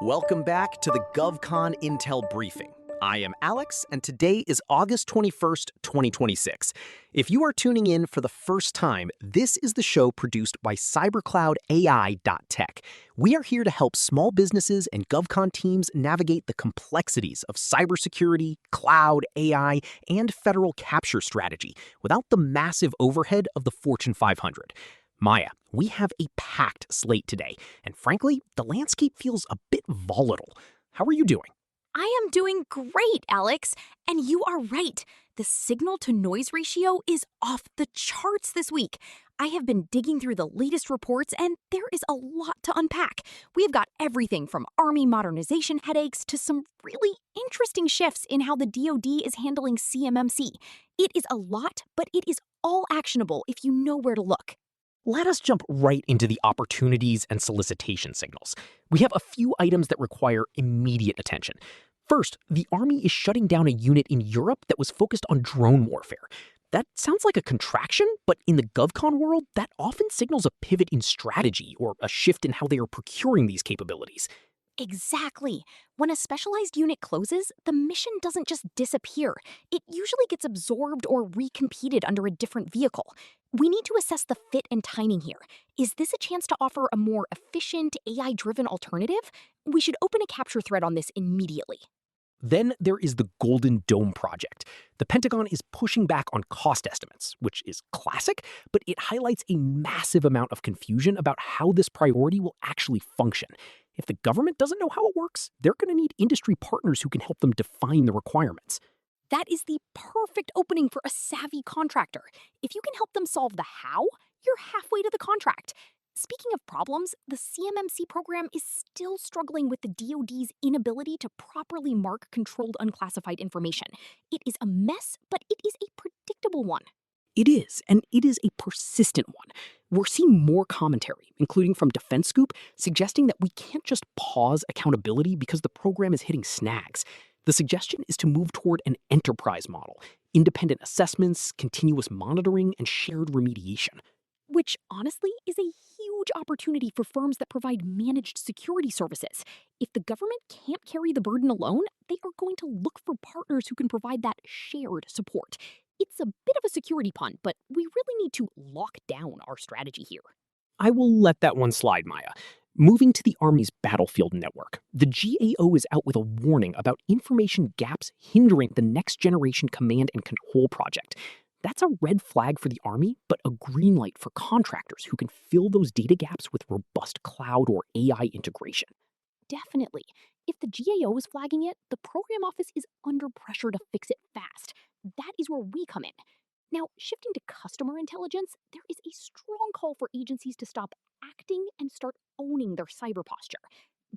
Welcome back to the GovCon Intel Briefing. I am Alex, and today is August 21st, 2026. If you are tuning in for the first time, this is the show produced by cybercloudai.tech. We are here to help small businesses and GovCon teams navigate the complexities of cybersecurity, cloud, AI, and federal capture strategy without the massive overhead of the Fortune 500. Maya, we have a packed slate today, and frankly, the landscape feels a bit volatile. How are you doing? I am doing great, Alex. And you are right. The signal-to-noise ratio is off the charts this week. I have been digging through the latest reports, and there is a lot to unpack. We have got everything from Army modernization headaches to some really interesting shifts in how the DoD is handling CMMC. It is a lot, but it is all actionable if you know where to look. Let us jump right into the opportunities and solicitation signals. We have a few items that require immediate attention. First, the Army is shutting down a unit in Europe that was focused on drone warfare. That sounds like a contraction, but in the GovCon world, that often signals a pivot in strategy or a shift in how they are procuring these capabilities. Exactly. When a specialized unit closes, the mission doesn't just disappear. It usually gets absorbed or recompeted under a different vehicle. We need to assess the fit and timing here. Is this a chance to offer a more efficient, AI-driven alternative? We should open a capture thread on this immediately. Then there is the Golden Dome project. The Pentagon is pushing back on cost estimates, which is classic, but it highlights a massive amount of confusion about how this priority will actually function. If the government doesn't know how it works, they're going to need industry partners who can help them define the requirements. That is the perfect opening for a savvy contractor. If you can help them solve the how, you're halfway to the contract. Speaking of problems, the CMMC program is still struggling with the DoD's inability to properly mark controlled unclassified information. It is a mess, but it is a predictable one. It is, and it is a persistent one. We're seeing more commentary, including from Defense Scoop, suggesting that we can't just pause accountability because the program is hitting snags. The suggestion is to move toward an enterprise model, independent assessments, continuous monitoring, and shared remediation. Which, honestly, is a huge opportunity for firms that provide managed security services. If the government can't carry the burden alone, they are going to look for partners who can provide that shared support. It's a bit of a security pun, but we really need to lock down our strategy here. I will let that one slide, Maya. Moving to the Army's battlefield network, the GAO is out with a warning about information gaps hindering the Next Generation Command and Control project. That's a red flag for the Army, but a green light for contractors who can fill those data gaps with robust cloud or AI integration. Definitely. If the GAO is flagging it, the program office is under pressure to fix it fast. That is where we come in. Now, shifting to customer intelligence, there is a strong call for agencies to stop acting and start owning their cyber posture.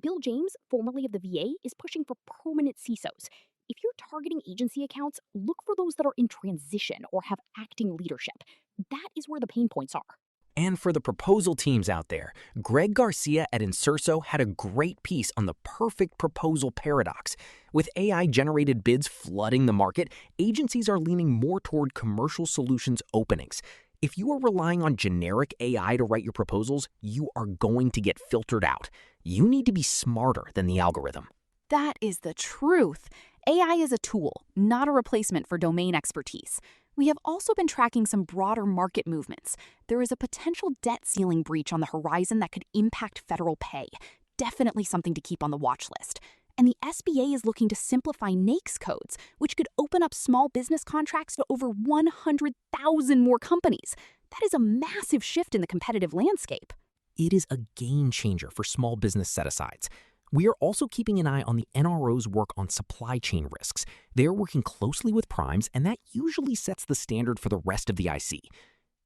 Bill James, formerly of the VA, is pushing for permanent CISOs. If you're targeting agency accounts, look for those that are in transition or have acting leadership. That is where the pain points are. And for the proposal teams out there, Greg Garcia at Insurso had a great piece on the perfect proposal paradox. With AI-generated bids flooding the market, agencies are leaning more toward commercial solutions openings. If you are relying on generic AI to write your proposals, you are going to get filtered out. You need to be smarter than the algorithm. That is the truth. AI is a tool, not a replacement for domain expertise. We have also been tracking some broader market movements. There is a potential debt ceiling breach on the horizon that could impact federal pay. Definitely something to keep on the watch list. And the SBA is looking to simplify NAICS codes, which could open up small business contracts to over 100,000 more companies. That is a massive shift in the competitive landscape. It is a game changer for small business set-asides. We are also keeping an eye on the NRO's work on supply chain risks. They are working closely with primes, and that usually sets the standard for the rest of the IC.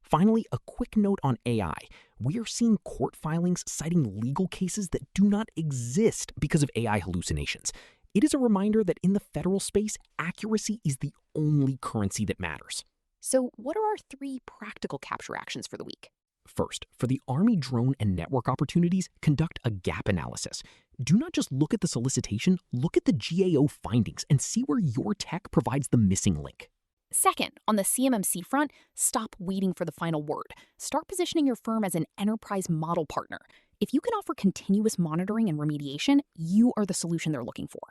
Finally, a quick note on AI. We are seeing court filings citing legal cases that do not exist because of AI hallucinations. It is a reminder that in the federal space, accuracy is the only currency that matters. So, what are our 3 practical capture actions for the week? First, for the Army drone and network opportunities, conduct a gap analysis. Do not just look at the solicitation, look at the GAO findings and see where your tech provides the missing link. Second, on the CMMC front, stop waiting for the final word. Start positioning your firm as an enterprise model partner. If you can offer continuous monitoring and remediation, you are the solution they're looking for.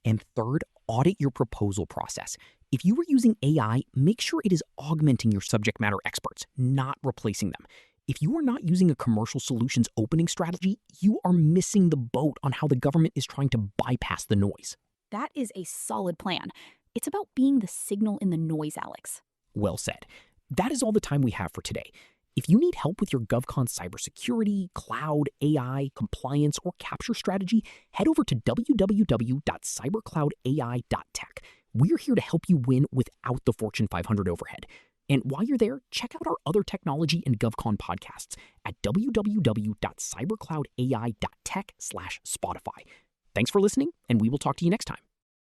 And third, audit your proposal process. If you are using AI, make sure it is augmenting your subject matter experts, not replacing them. If you are not using a commercial solutions opening strategy, you are missing the boat on how the government is trying to bypass the noise. That is a solid plan. It's about being the signal in the noise, Alex. Well said. That is all the time we have for today. If you need help with your GovCon cybersecurity, cloud, AI, compliance, or capture strategy, head over to www.cybercloudai.tech. We're here to help you win without the Fortune 500 overhead. And while you're there, check out our other technology and GovCon podcasts at www.cybercloudai.tech/Spotify. Thanks for listening, and we will talk to you next time.